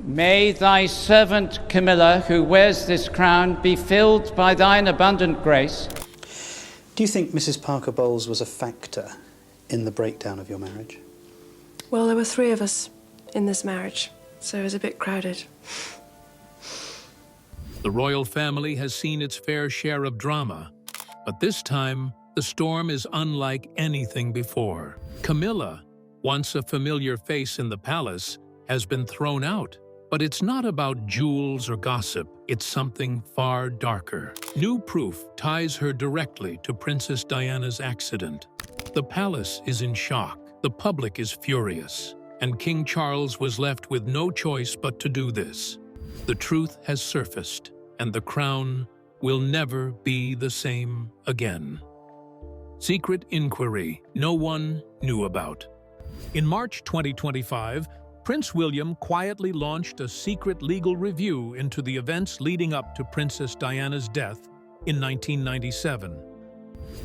May thy servant Camilla, who wears this crown, be filled by thine abundant grace. Do you think Mrs. Parker Bowles was a factor in the breakdown of your marriage? Well, there were 3 of us in this marriage, so it was a bit crowded. The royal family has seen its fair share of drama, but this time the storm is unlike anything before. Camilla, once a familiar face in the palace, has been thrown out. But it's not about jewels or gossip, it's something far darker. New proof ties her directly to Princess Diana's accident. The palace is in shock, the public is furious, and King Charles was left with no choice but to do this. The truth has surfaced, and the crown will never be the same again. Secret inquiry no one knew about. In March 2025, Prince William quietly launched a secret legal review into the events leading up to Princess Diana's death in 1997.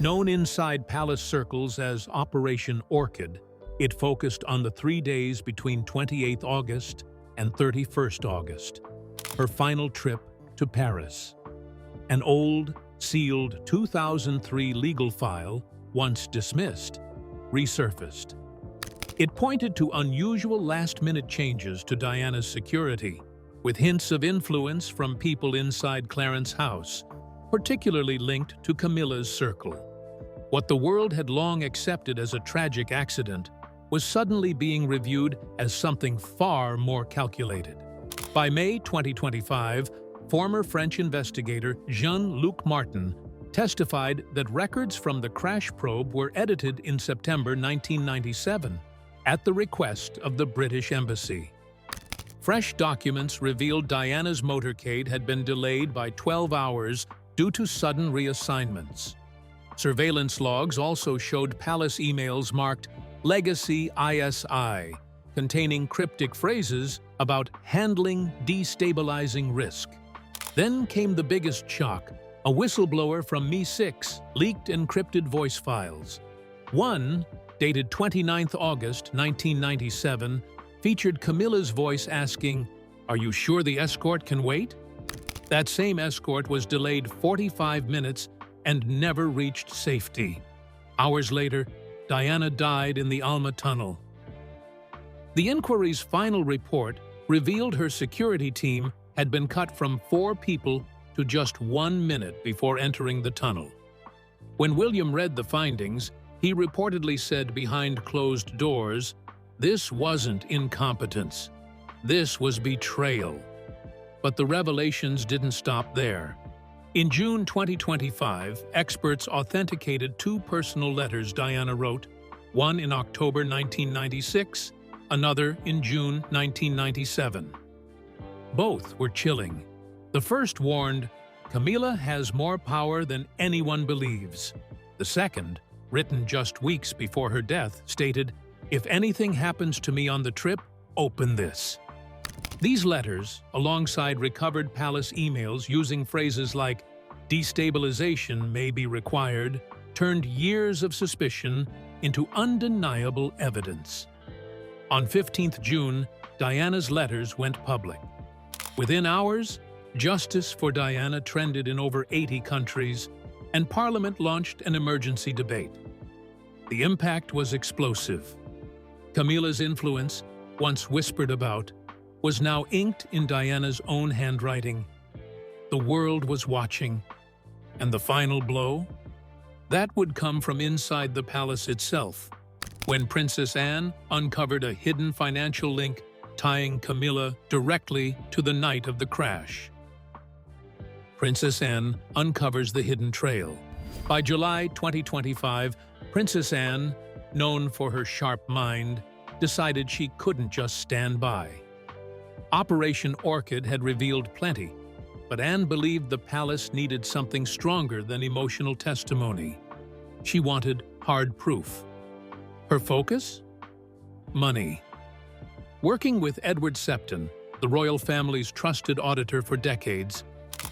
Known inside palace circles as Operation Orchid, it focused on the 3 days between 28th August and 31st August, her final trip to Paris. An old, sealed 2003 legal file, once dismissed, resurfaced. It pointed to unusual last-minute changes to Diana's security, with hints of influence from people inside Clarence's house, particularly linked to Camilla's circle. What the world had long accepted as a tragic accident was suddenly being reviewed as something far more calculated. By May 2025, former French investigator Jean-Luc Martin testified that records from the crash probe were edited in September 1997, at the request of the British Embassy. Fresh documents revealed Diana's motorcade had been delayed by 12 hours due to sudden reassignments. Surveillance logs also showed palace emails marked Legacy ISI, containing cryptic phrases about handling destabilizing risk. Then came the biggest shock. A whistleblower from Mi6 leaked encrypted voice files. One, dated 29th August 1997, featured Camilla's voice asking, "Are you sure the escort can wait?" That same escort was delayed 45 minutes and never reached safety. Hours later, Diana died in the Alma Tunnel. The inquiry's final report revealed her security team had been cut from 4 people to just 1 minute before entering the tunnel. When William read the findings, he reportedly said behind closed doors, "This wasn't incompetence. This was betrayal." But the revelations didn't stop there. In June 2025, experts authenticated 2 personal letters Diana wrote, one in October 1996, another in June 1997. Both were chilling. The first warned, "Camila has more power than anyone believes." The second, written just weeks before her death, stated, "If anything happens to me on the trip, open this." These letters, alongside recovered palace emails using phrases like "destabilization may be required," turned years of suspicion into undeniable evidence. On 15th June, Diana's letters went public. Within hours, justice for Diana trended in over 80 countries, and Parliament launched an emergency debate. The impact was explosive. Camilla's influence, once whispered about, was now inked in Diana's own handwriting. The world was watching. And the final blow? That would come from inside the palace itself, when Princess Anne uncovered a hidden financial link tying Camilla directly to the night of the crash. Princess Anne uncovers the hidden trail. By July 2025, Princess Anne, known for her sharp mind, decided she couldn't just stand by. Operation Orchid had revealed plenty, but Anne believed the palace needed something stronger than emotional testimony. She wanted hard proof. Her focus? Money. Working with Edward Septon, the royal family's trusted auditor for decades,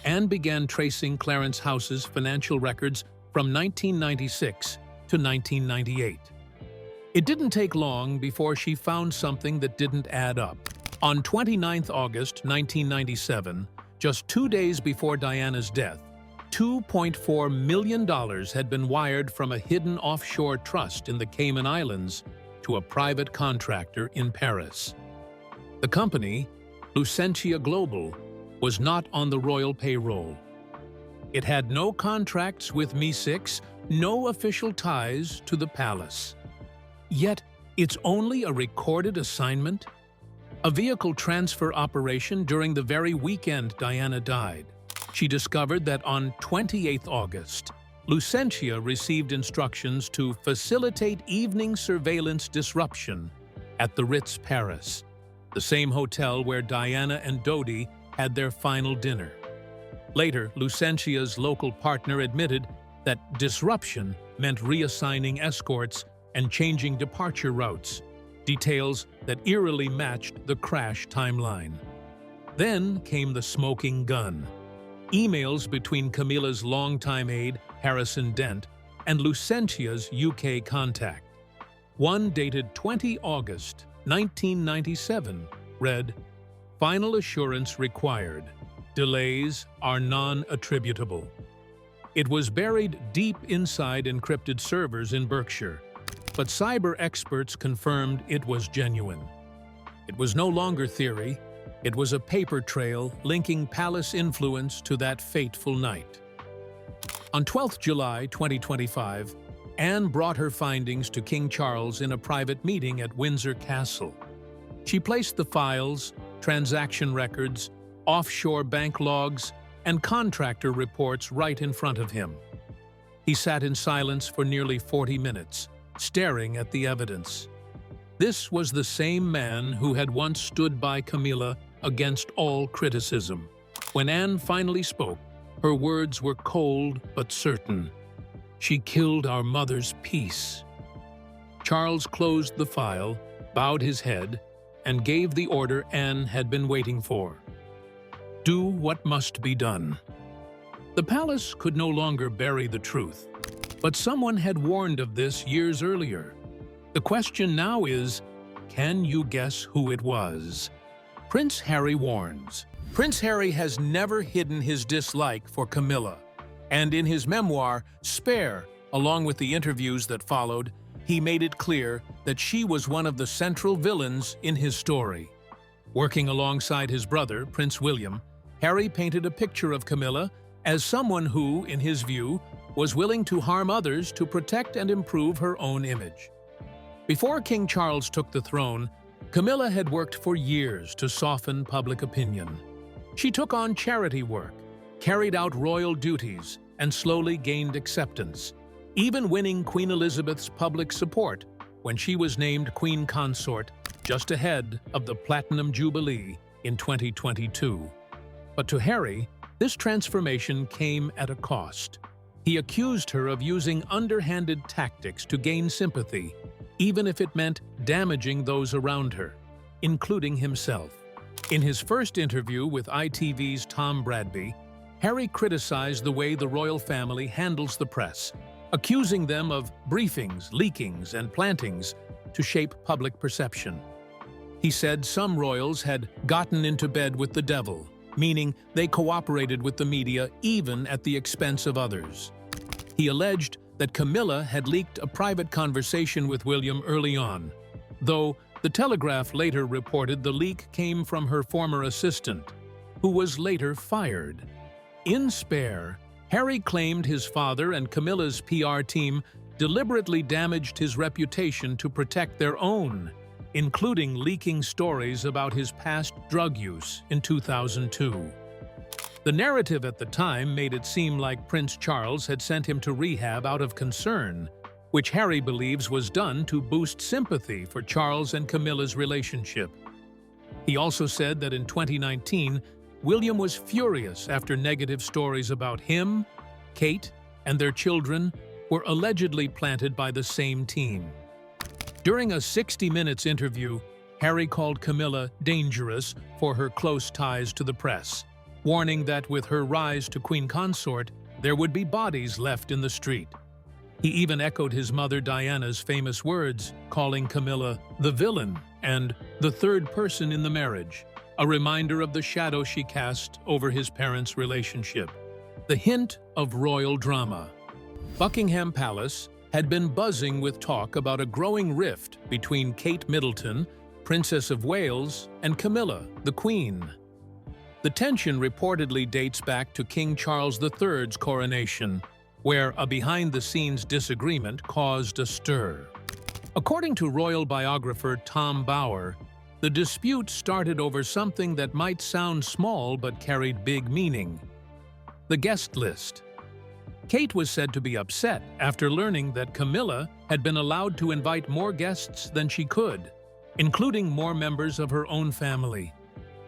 Anne began tracing Clarence House's financial records from 1996 to 1998. It didn't take long before she found something that didn't add up. On 29 August 1997, just 2 days before Diana's death, $2.4 million had been wired from a hidden offshore trust in the Cayman Islands to a private contractor in Paris. The company, Lucentia Global, was not on the royal payroll. It had no contracts with Mi-6, no official ties to the palace. Yet, it's only a recorded assignment? A vehicle transfer operation during the very weekend Diana died. She discovered that on 28 August, Lucentia received instructions to facilitate evening surveillance disruption at the Ritz Paris, the same hotel where Diana and Dodi had their final dinner. Later, Lucentia's local partner admitted that disruption meant reassigning escorts and changing departure routes, details that eerily matched the crash timeline. Then came the smoking gun. Emails between Camilla's longtime aide, Harrison Dent, and Lucentia's UK contact. One dated 20 August 1997 read, "Final assurance required. Delays are non-attributable." It was buried deep inside encrypted servers in Berkshire, but cyber experts confirmed it was genuine. It was no longer theory. It was a paper trail linking palace influence to that fateful night. On 12 July 2025, Anne brought her findings to King Charles in a private meeting at Windsor Castle. She placed the files, transaction records, offshore bank logs, and contractor reports right in front of him. He sat in silence for nearly 40 minutes, staring at the evidence. This was the same man who had once stood by Camilla against all criticism. When Anne finally spoke, her words were cold but certain. "She killed our mother's peace." Charles closed the file, bowed his head, and gave the order Anne had been waiting for. Do what must be done. The palace could no longer bury the truth, but someone had warned of this years earlier. The question now is, can you guess who it was? Prince Harry warns. Prince Harry has never hidden his dislike for Camilla, and in his memoir, Spare, along with the interviews that followed, he made it clear that she was one of the central villains in his story. Working alongside his brother, Prince William, Harry painted a picture of Camilla as someone who, in his view, was willing to harm others to protect and improve her own image. Before King Charles took the throne, Camilla had worked for years to soften public opinion. She took on charity work, carried out royal duties, and slowly gained acceptance, even winning Queen Elizabeth's public support when she was named Queen Consort just ahead of the Platinum Jubilee in 2022. But to Harry, this transformation came at a cost. He accused her of using underhanded tactics to gain sympathy, even if it meant damaging those around her, including himself. In his first interview with ITV's Tom Bradby, Harry criticized the way the royal family handles the press, accusing them of briefings, leakings, and plantings to shape public perception. He said some royals had gotten into bed with the devil, meaning they cooperated with the media even at the expense of others. He alleged that Camilla had leaked a private conversation with William early on, though the Telegraph later reported the leak came from her former assistant, who was later fired. In Spare, Harry claimed his father and Camilla's PR team deliberately damaged his reputation to protect their own, including leaking stories about his past drug use in 2002. The narrative at the time made it seem like Prince Charles had sent him to rehab out of concern, which Harry believes was done to boost sympathy for Charles and Camilla's relationship. He also said that in 2019, William was furious after negative stories about him, Kate, and their children were allegedly planted by the same team. During a 60 Minutes interview, Harry called Camilla dangerous for her close ties to the press, warning that with her rise to Queen Consort, there would be bodies left in the street. He even echoed his mother Diana's famous words, calling Camilla the villain and the third person in the marriage, a reminder of the shadow she cast over his parents' relationship. The hint of royal drama. Buckingham Palace had been buzzing with talk about a growing rift between Kate Middleton, Princess of Wales, and Camilla, the Queen. The tension reportedly dates back to King Charles III's coronation, where a behind-the-scenes disagreement caused a stir. According to royal biographer Tom Bower, the dispute started over something that might sound small but carried big meaning: the guest list. Kate was said to be upset after learning that Camilla had been allowed to invite more guests than she could, including more members of her own family.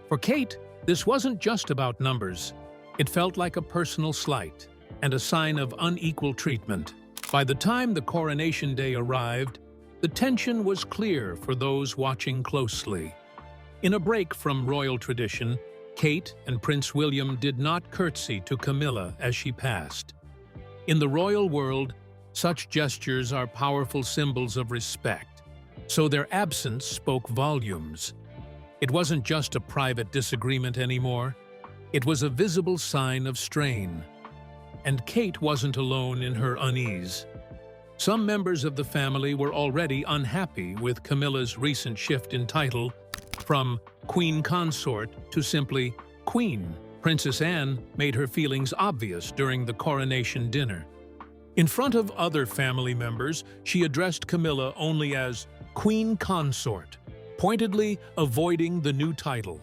For Kate, this wasn't just about numbers. It felt like a personal slight and a sign of unequal treatment. By the time the coronation day arrived, the tension was clear for those watching closely. In a break from royal tradition, Kate and Prince William did not curtsy to Camilla as she passed. In the royal world, such gestures are powerful symbols of respect, so their absence spoke volumes. It wasn't just a private disagreement anymore. It was a visible sign of strain. And Kate wasn't alone in her unease. Some members of the family were already unhappy with Camilla's recent shift in title from Queen Consort to simply Queen. Princess Anne made her feelings obvious during the coronation dinner. In front of other family members, she addressed Camilla only as Queen Consort, pointedly avoiding the new title.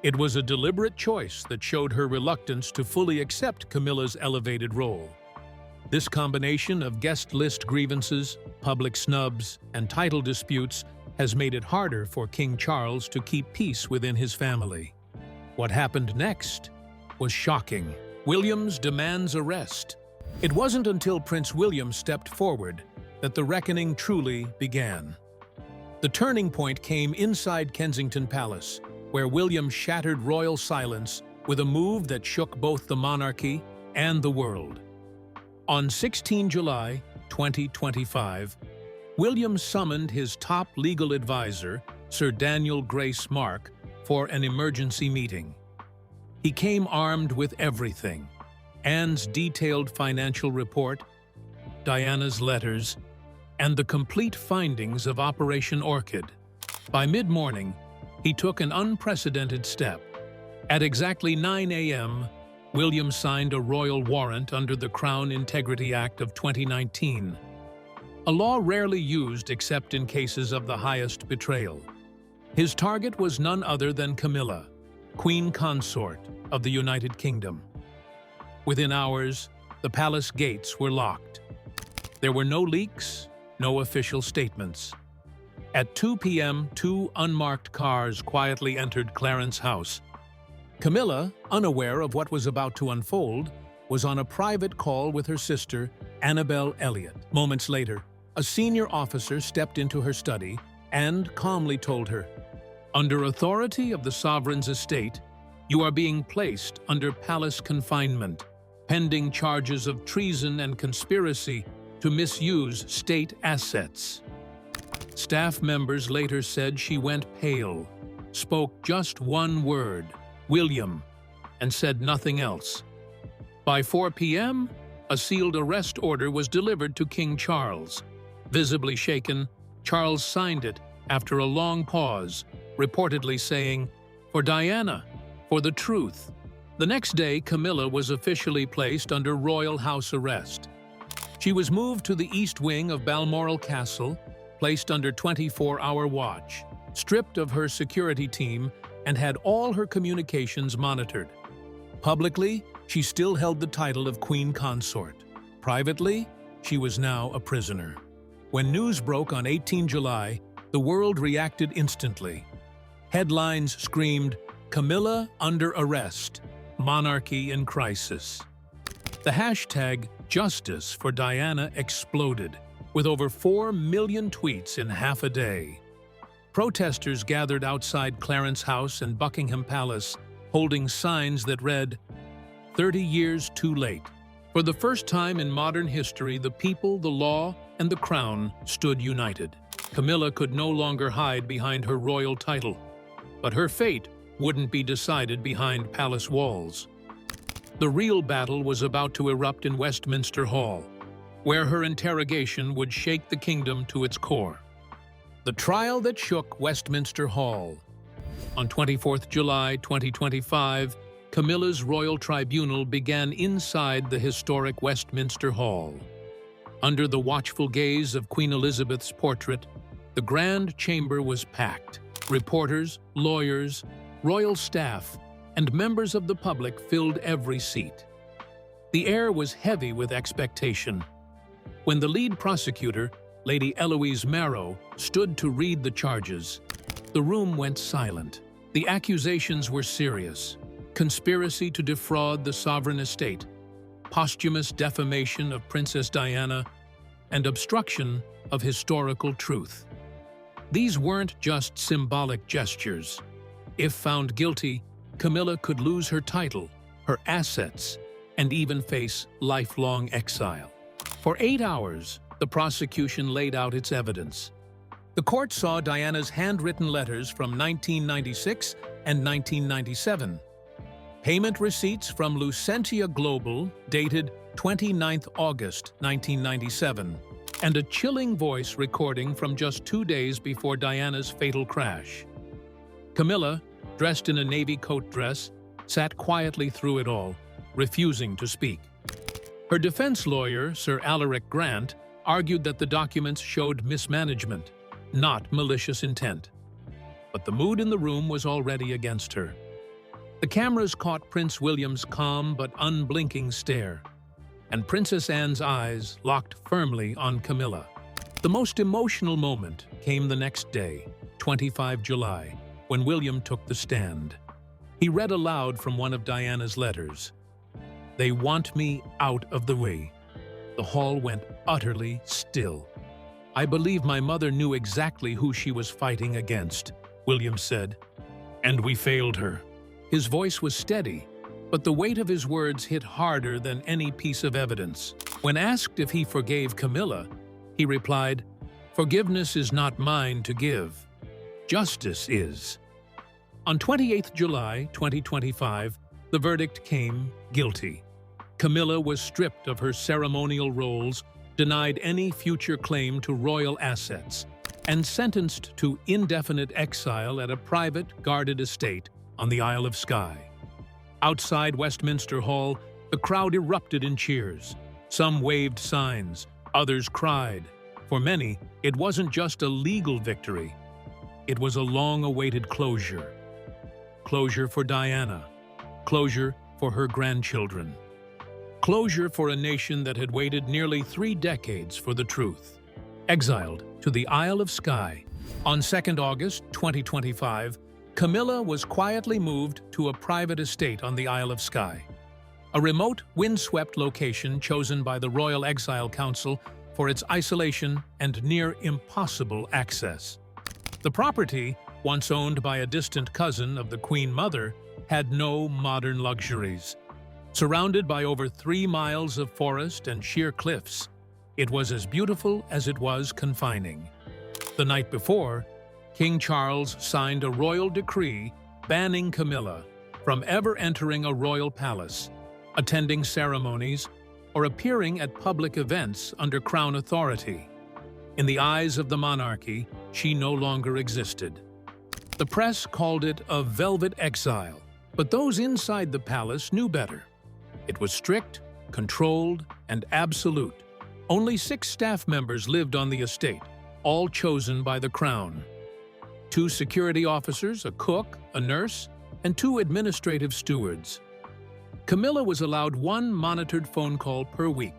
It was a deliberate choice that showed her reluctance to fully accept Camilla's elevated role. This combination of guest list grievances, public snubs, and title disputes has made it harder for King Charles to keep peace within his family. What happened next was shocking. William's demands arrest. It wasn't until Prince William stepped forward that the reckoning truly began. The turning point came inside Kensington Palace, where William shattered royal silence with a move that shook both the monarchy and the world. On 16 July 2025, William summoned his top legal advisor, Sir Daniel Grace-Mark, for an emergency meeting. He came armed with everything: Anne's detailed financial report, Diana's letters, and the complete findings of Operation Orchid. By mid-morning, he took an unprecedented step. At exactly 9 a.m., William signed a royal warrant under the Crown Integrity Act of 2019, a law rarely used except in cases of the highest betrayal. His target was none other than Camilla, Queen Consort of the United Kingdom. Within hours, the palace gates were locked. There were no leaks, no official statements. At 2 p.m., 2 unmarked cars quietly entered Clarence House. Camilla, unaware of what was about to unfold, was on a private call with her sister, Annabel Elliot. Moments later, a senior officer stepped into her study and calmly told her, "Under authority of the sovereign's estate, you are being placed under palace confinement, pending charges of treason and conspiracy to misuse state assets." Staff members later said she went pale, spoke just one word, "William," and said nothing else. By 4 p.m., a sealed arrest order was delivered to King Charles. Visibly shaken, Charles signed it after a long pause, reportedly saying, "For Diana, for the truth." The next day, Camilla was officially placed under royal house arrest. She was moved to the east wing of Balmoral Castle, placed under 24-hour watch, stripped of her security team, and had all her communications monitored. Publicly, she still held the title of Queen Consort. Privately, she was now a prisoner. When news broke on 18 July, the world reacted instantly. Headlines screamed, "Camilla under arrest, monarchy in crisis." The hashtag Justice for Diana exploded, with over 4 million tweets in half a day. Protesters gathered outside Clarence House and Buckingham Palace, holding signs that read, "30 years too late." For the first time in modern history, the people, the law, and the crown stood united. Camilla could no longer hide behind her royal title, but her fate wouldn't be decided behind palace walls. The real battle was about to erupt in Westminster Hall, where her interrogation would shake the kingdom to its core. The trial that shook Westminster Hall. On 24th July 2025, Camilla's royal tribunal began inside the historic Westminster Hall. Under the watchful gaze of Queen Elizabeth's portrait, the grand chamber was packed. Reporters, lawyers, royal staff, and members of the public filled every seat. The air was heavy with expectation. When the lead prosecutor, Lady Eloise Marrow, stood to read the charges, the room went silent. The accusations were serious: conspiracy to defraud the sovereign estate, posthumous defamation of Princess Diana, and obstruction of historical truth. These weren't just symbolic gestures. If found guilty, Camilla could lose her title, her assets, and even face lifelong exile. For 8 hours, the prosecution laid out its evidence. The court saw Diana's handwritten letters from 1996 and 1997, payment receipts from Lucentia Global dated 29th August 1997, and a chilling voice recording from just 2 days before Diana's fatal crash. Camilla, dressed in a navy coat dress, sat quietly through it all, refusing to speak. Her defense lawyer, Sir Alaric Grant, argued that the documents showed mismanagement, not malicious intent. But the mood in the room was already against her. The cameras caught Prince William's calm but unblinking stare, and Princess Anne's eyes locked firmly on Camilla. The most emotional moment came the next day, 25 July, when William took the stand. He read aloud from one of Diana's letters. "They want me out of the way." The hall went utterly still. "I believe my mother knew exactly who she was fighting against," William said. "And we failed her." His voice was steady, but the weight of his words hit harder than any piece of evidence. When asked if he forgave Camilla, he replied, "Forgiveness is not mine to give. Justice is." On 28th July 2025, the verdict came guilty. Camilla was stripped of her ceremonial roles, denied any future claim to royal assets, and sentenced to indefinite exile at a private, guarded estate on the Isle of Skye. Outside Westminster Hall, the crowd erupted in cheers. Some waved signs, others cried. For many, it wasn't just a legal victory. It was a long-awaited closure. Closure for Diana. Closure for her grandchildren. Closure for a nation that had waited nearly 3 decades for the truth. Exiled to the Isle of Skye. On 2nd August 2025, Camilla was quietly moved to a private estate on the Isle of Skye, a remote, windswept location chosen by the Royal Exile Council for its isolation and near impossible access. The property, once owned by a distant cousin of the Queen Mother, had no modern luxuries. Surrounded by over 3 miles of forest and sheer cliffs, it was as beautiful as it was confining. The night before, King Charles signed a royal decree banning Camilla from ever entering a royal palace, attending ceremonies, or appearing at public events under crown authority. In the eyes of the monarchy, she no longer existed. The press called it a velvet exile, but those inside the palace knew better. It was strict, controlled, and absolute. Only 6 staff members lived on the estate, all chosen by the crown. 2 security officers, a cook, a nurse, and 2 administrative stewards. Camilla was allowed 1 monitored phone call per week,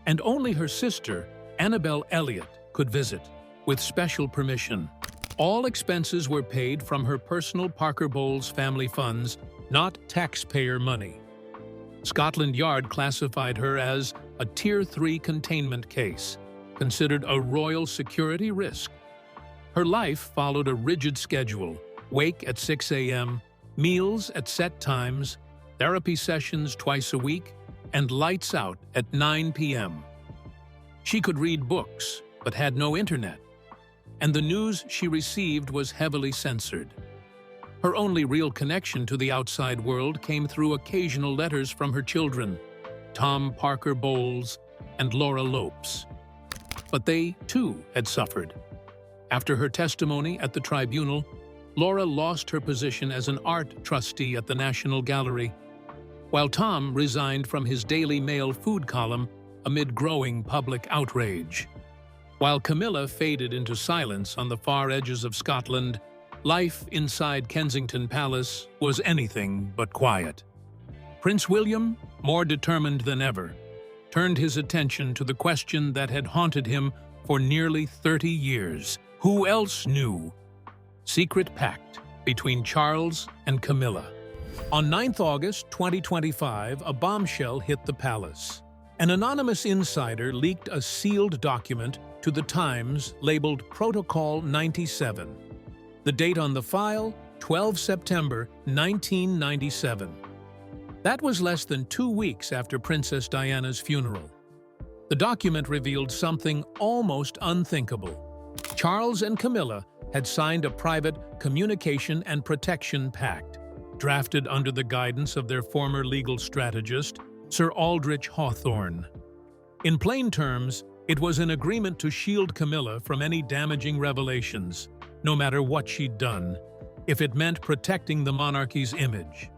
and only her sister, Annabel Elliot, could visit, with special permission. All expenses were paid from her personal Parker Bowles family funds, not taxpayer money. Scotland Yard classified her as a Tier 3 containment case, considered a royal security risk. Her life followed a rigid schedule: wake at 6 a.m., meals at set times, therapy sessions twice a week, and lights out at 9 p.m. She could read books, but had no internet. and the news she received was heavily censored. Her only real connection to the outside world came through occasional letters from her children, Tom Parker Bowles and Laura Lopes. But they, too, had suffered. After her testimony at the tribunal, Laura lost her position as an art trustee at the National Gallery, while Tom resigned from his Daily Mail food column amid growing public outrage. While Camilla faded into silence on the far edges of Scotland, life inside Kensington Palace was anything but quiet. Prince William, more determined than ever, turned his attention to the question that had haunted him for nearly 30 years. Who else knew? Secret pact between Charles and Camilla. On 9th August 2025, a bombshell hit the palace. An anonymous insider leaked a sealed document to the Times labeled Protocol 97. The date on the file, 12 September 1997. That was less than 2 weeks after Princess Diana's funeral. The document revealed something almost unthinkable. Charles and Camilla had signed a private communication and protection pact, drafted under the guidance of their former legal strategist, Sir Aldrich Hawthorne. In plain terms, it was an agreement to shield Camilla from any damaging revelations, no matter what she'd done, if it meant protecting the monarchy's image.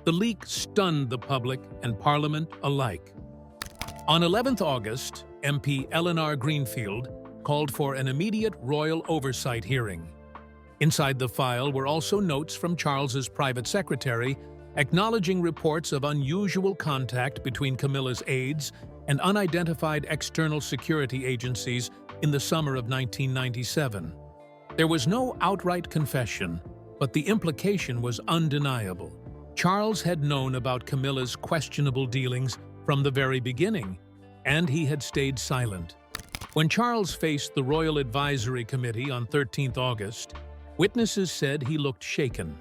The leak stunned the public and Parliament alike. On 11th August, MP Eleanor Greenfield called for an immediate royal oversight hearing. Inside the file were also notes from Charles's private secretary acknowledging reports of unusual contact between Camilla's aides and unidentified external security agencies in the summer of 1997. There was no outright confession, but the implication was undeniable. Charles had known about Camilla's questionable dealings from the very beginning, and he had stayed silent. When Charles faced the Royal Advisory Committee on 13th August, witnesses said he looked shaken.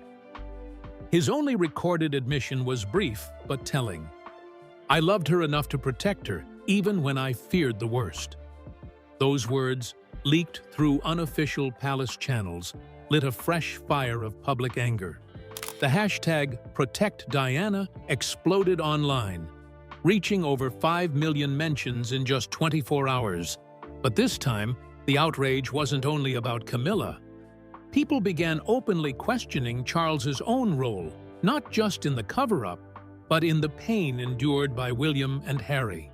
His only recorded admission was brief but telling. "I loved her enough to protect her, even when I feared the worst." Those words, leaked through unofficial palace channels, lit a fresh fire of public anger. The hashtag #ProtectDiana exploded online, reaching over 5 million mentions in just 24 hours. But this time, the outrage wasn't only about Camilla. People began openly questioning Charles's own role, not just in the cover-up, but in the pain endured by William and Harry.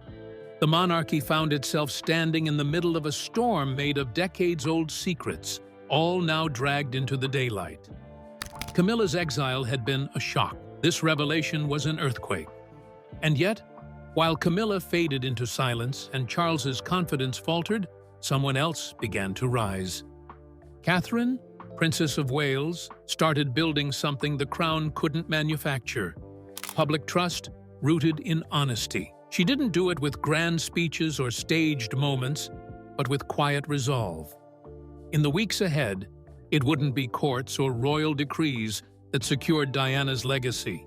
The monarchy found itself standing in the middle of a storm made of decades-old secrets, all now dragged into the daylight. Camilla's exile had been a shock. This revelation was an earthquake. And yet, while Camilla faded into silence and Charles's confidence faltered, someone else began to rise. Catherine, Princess of Wales, started building something the crown couldn't manufacture: public trust rooted in honesty. She didn't do it with grand speeches or staged moments, but with quiet resolve. In the weeks ahead, it wouldn't be courts or royal decrees that secured Diana's legacy.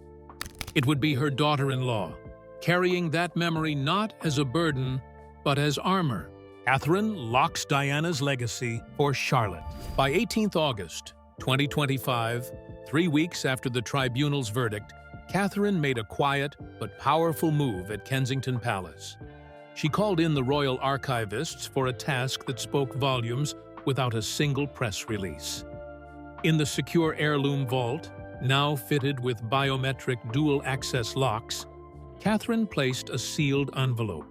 It would be her daughter-in-law, carrying that memory not as a burden, but as armor. Catherine locks Diana's legacy for Charlotte. By 18th August 2025, 3 weeks after the tribunal's verdict, Catherine made a quiet but powerful move at Kensington Palace. She called in the royal archivists for a task that spoke volumes without a single press release. In the secure heirloom vault, now fitted with biometric dual-access locks, Catherine placed a sealed envelope.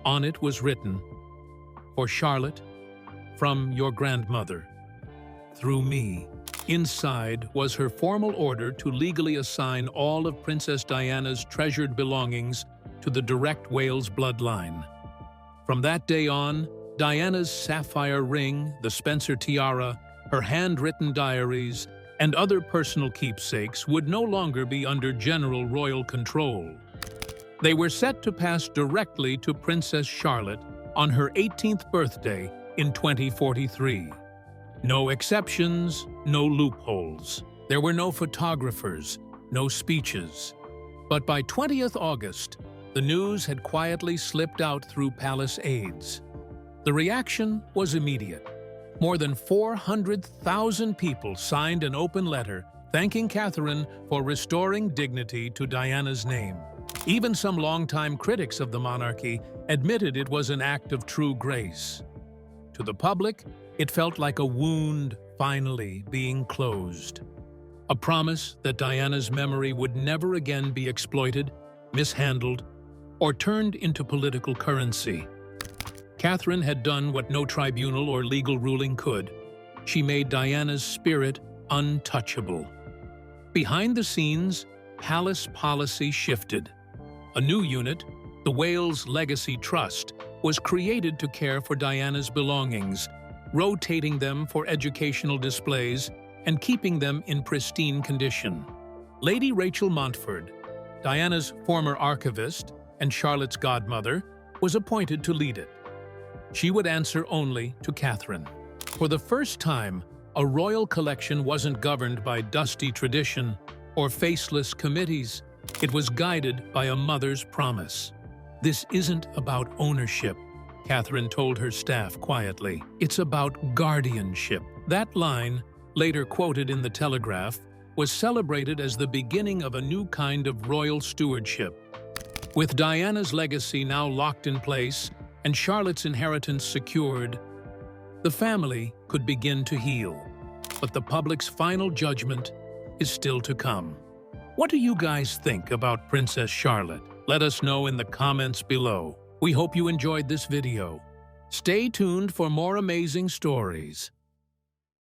On it was written, "For Charlotte, from your grandmother, through me." Inside was her formal order to legally assign all of Princess Diana's treasured belongings to the direct Wales bloodline. From that day on, Diana's sapphire ring, the Spencer tiara, her handwritten diaries, and other personal keepsakes would no longer be under general royal control. They were set to pass directly to Princess Charlotte on her 18th birthday in 2043. No exceptions, no loopholes. There were no photographers, no speeches. But by 20th August, the news had quietly slipped out through palace aides. The reaction was immediate. More than 400,000 people signed an open letter thanking Catherine for restoring dignity to Diana's name. Even some longtime critics of the monarchy admitted it was an act of true grace. To the public, it felt like a wound finally being closed. A promise that Diana's memory would never again be exploited, mishandled, or turned into political currency. Catherine had done what no tribunal or legal ruling could. She made Diana's spirit untouchable. Behind the scenes, palace policy shifted. A new unit, the Wales Legacy Trust, was created to care for Diana's belongings, rotating them for educational displays and keeping them in pristine condition. Lady Rachel Montford, Diana's former archivist and Charlotte's godmother, was appointed to lead it. She would answer only to Catherine. For the first time, a royal collection wasn't governed by dusty tradition or faceless committees. It was guided by a mother's promise. "This isn't about ownership," Catherine told her staff quietly. "It's about guardianship." That line, later quoted in the Telegraph, was celebrated as the beginning of a new kind of royal stewardship. With Diana's legacy now locked in place and Charlotte's inheritance secured, the family could begin to heal. But the public's final judgment is still to come. What do you guys think about Princess Charlotte? Let us know in the comments below. We hope you enjoyed this video. Stay tuned for more amazing stories.